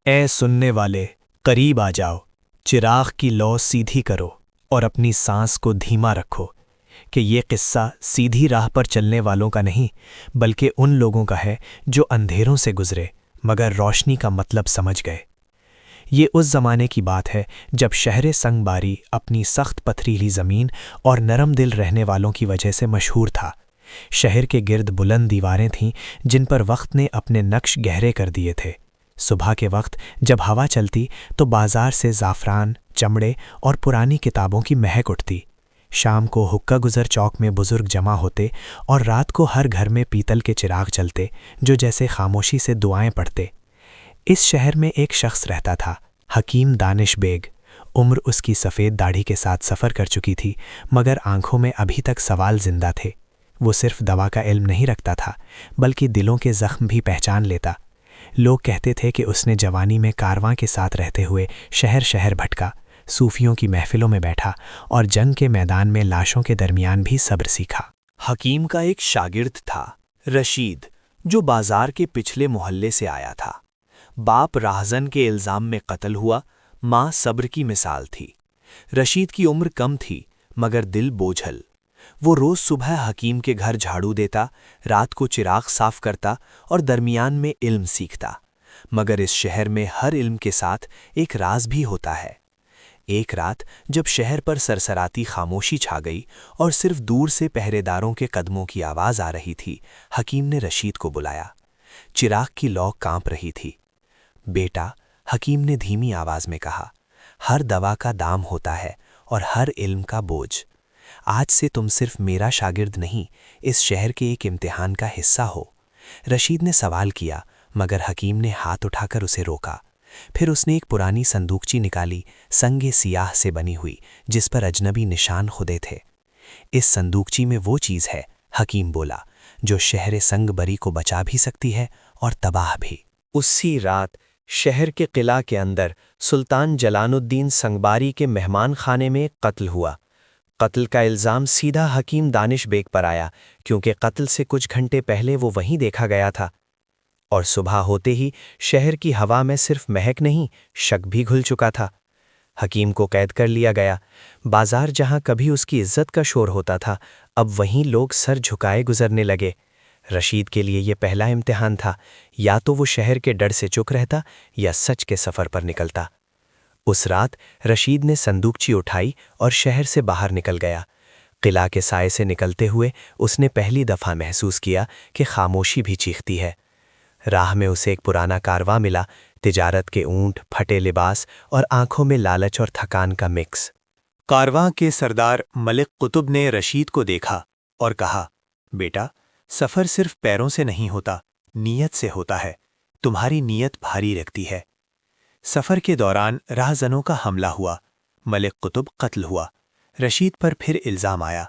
اے سننے والے، قریب آ جاؤ، چراغ کی لو سیدھی کرو اور اپنی سانس کو دھیما رکھو کہ یہ قصہ سیدھی راہ پر چلنے والوں کا نہیں بلکہ ان لوگوں کا ہے جو اندھیروں سے گزرے مگر روشنی کا مطلب سمجھ گئے۔ یہ اس زمانے کی بات ہے جب شہر سنگ باری اپنی سخت پتھریلی زمین اور نرم دل رہنے والوں کی وجہ سے مشہور تھا۔ شہر کے گرد بلند دیواریں تھیں جن پر وقت نے اپنے نقش گہرے کر دیے تھے۔ صبح کے وقت جب ہوا چلتی تو بازار سے زعفران، چمڑے اور پرانی کتابوں کی مہک اٹھتی۔ شام کو حقہ گزر چوک میں بزرگ جمع ہوتے اور رات کو ہر گھر میں پیتل کے چراغ چلتے جو جیسے خاموشی سے دعائیں پڑھتے۔ اس شہر میں ایک شخص رہتا تھا، حکیم دانش بیگ۔ عمر اس کی سفید داڑھی کے ساتھ سفر کر چکی تھی مگر آنکھوں میں ابھی تک سوال زندہ تھے۔ وہ صرف دوا کا علم نہیں رکھتا تھا بلکہ دلوں کے زخم بھی پہچان لیتا۔ لوگ کہتے تھے کہ اس نے جوانی میں کارواں کے ساتھ رہتے ہوئے شہر شہر بھٹکا، صوفیوں کی محفلوں میں بیٹھا اور جنگ کے میدان میں لاشوں کے درمیان بھی صبر سیکھا۔ حکیم کا ایک شاگرد تھا، رشید، جو بازار کے پچھلے محلے سے آیا تھا۔ باپ راہزن کے الزام میں قتل ہوا، ماں صبر کی مثال تھی۔ رشید کی عمر کم تھی مگر دل بوجھل۔ وہ روز صبح حکیم کے گھر جھاڑو دیتا، رات کو چراغ صاف کرتا اور درمیان میں علم سیکھتا۔ مگر اس شہر میں ہر علم کے ساتھ ایک راز بھی ہوتا ہے۔ ایک رات جب شہر پر سرسراتی خاموشی چھا گئی اور صرف دور سے پہرے داروں کے قدموں کی آواز آ رہی تھی، حکیم نے رشید کو بلایا۔ چراغ کی لو کانپ رہی تھی۔ بیٹا، حکیم نے دھیمی آواز میں کہا، ہر دوا کا دام ہوتا ہے اور ہر علم کا بوجھ۔ آج سے تم صرف میرا شاگرد نہیں، اس شہر کے ایک امتحان کا حصہ ہو۔ رشید نے سوال کیا مگر حکیم نے ہاتھ اٹھا کر اسے روکا۔ پھر اس نے ایک پرانی صندوقچی نکالی، سنگ سیاہ سے بنی ہوئی جس پر اجنبی نشان خدے تھے۔ اس صندوقچی میں وہ چیز ہے، حکیم بولا، جو شہر سنگ بری کو بچا بھی سکتی ہے اور تباہ بھی۔ اسی رات شہر کے قلعہ کے اندر سلطان جلال الدین سنگباری کے مہمان خانے میں قتل ہوا۔ قتل کا الزام سیدھا حکیم دانش بیگ پر آیا کیونکہ قتل سے کچھ گھنٹے پہلے وہ وہیں دیکھا گیا تھا۔ اور صبح ہوتے ہی شہر کی ہوا میں صرف مہک نہیں، شک بھی گھل چکا تھا۔ حکیم کو قید کر لیا گیا۔ بازار جہاں کبھی اس کی عزت کا شور ہوتا تھا، اب وہیں لوگ سر جھکائے گزرنے لگے۔ رشید کے لیے یہ پہلا امتحان تھا، یا تو وہ شہر کے ڈر سے چپ رہتا یا سچ کے سفر پر نکلتا۔ اس رات رشید نے صندوقچی اٹھائی اور شہر سے باہر نکل گیا۔ قلعہ کے سائے سے نکلتے ہوئے اس نے پہلی دفعہ محسوس کیا کہ خاموشی بھی چیختی ہے۔ راہ میں اسے ایک پرانا کارواں ملا، تجارت کے اونٹ، پھٹے لباس اور آنکھوں میں لالچ اور تھکان کا مکس۔ کارواں کے سردار ملک قطب نے رشید کو دیکھا اور کہا، بیٹا، سفر صرف پیروں سے نہیں ہوتا، نیت سے ہوتا ہے۔ تمہاری نیت بھاری رکھتی ہے۔ سفر کے دوران راہزنوں کا حملہ ہوا، ملک قطب قتل ہوا، رشید پر پھر الزام آیا۔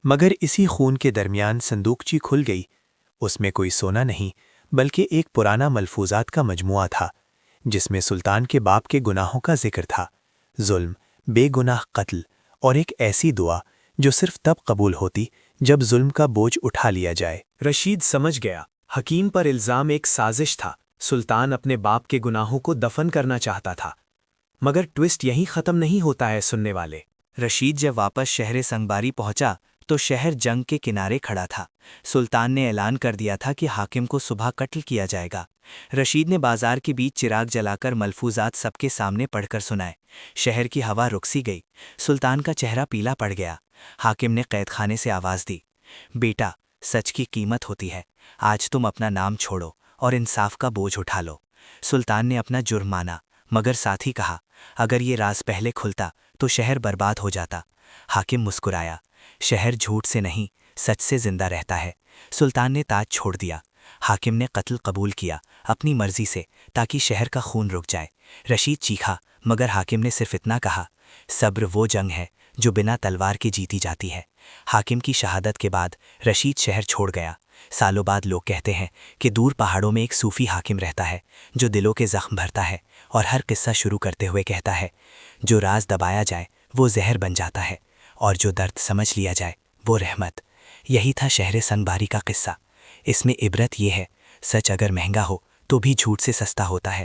مگر اسی خون کے درمیان صندوقچی کھل گئی۔ اس میں کوئی سونا نہیں بلکہ ایک پرانا ملفوظات کا مجموعہ تھا جس میں سلطان کے باپ کے گناہوں کا ذکر تھا، ظلم، بے گناہ قتل اور ایک ایسی دعا جو صرف تب قبول ہوتی جب ظلم کا بوجھ اٹھا لیا جائے۔ رشید سمجھ گیا، حکیم پر الزام ایک سازش تھا، سلطان اپنے باپ کے گناہوں کو دفن کرنا چاہتا تھا۔ مگر ٹوسٹ یہیں ختم نہیں ہوتا ہے سننے والے۔ رشید جب واپس شہر سنگباری پہنچا تو شہر جنگ کے کنارے کھڑا تھا۔ سلطان نے اعلان کر دیا تھا کہ حاکم کو صبح قتل کیا جائے گا۔ رشید نے بازار کے بیچ چراغ جلا کر ملفوظات سب کے سامنے پڑھ کر سنائے۔ شہر کی ہوا رک سی گئی، سلطان کا چہرہ پیلا پڑ گیا۔ حاکم نے قید خانے سے آواز دی، بیٹا، سچ کی قیمت ہوتی ہے، آج تم اپنا نام چھوڑو اور انصاف کا بوجھ اٹھا لو۔ سلطان نے اپنا جرم مانا مگر ساتھ ہی کہا، اگر یہ راز پہلے کھلتا تو شہر برباد ہو جاتا۔ حاکم مسکرایا، شہر جھوٹ سے نہیں، سچ سے زندہ رہتا ہے۔ سلطان نے تاج چھوڑ دیا۔ حاکم نے قتل قبول کیا اپنی مرضی سے تاکہ شہر کا خون رک جائے۔ رشید چیخا مگر حاکم نے صرف اتنا کہا، صبر وہ جنگ ہے جو بنا تلوار کے جیتی جاتی ہے۔ حاکم کی شہادت کے بعد رشید شہر چھوڑ گیا۔ سالوں بعد لوگ کہتے ہیں کہ دور پہاڑوں میں ایک صوفی حاکم رہتا ہے جو دلوں کے زخم بھرتا ہے اور ہر قصہ شروع کرتے ہوئے کہتا ہے، جو راز دبایا جائے وہ زہر بن جاتا ہے اور جو درد سمجھ لیا جائے وہ رحمت۔ یہی تھا شہر سنگباری کا قصہ۔ اس میں عبرت یہ ہے، سچ اگر مہنگا ہو تو بھی جھوٹ سے سستا ہوتا ہے۔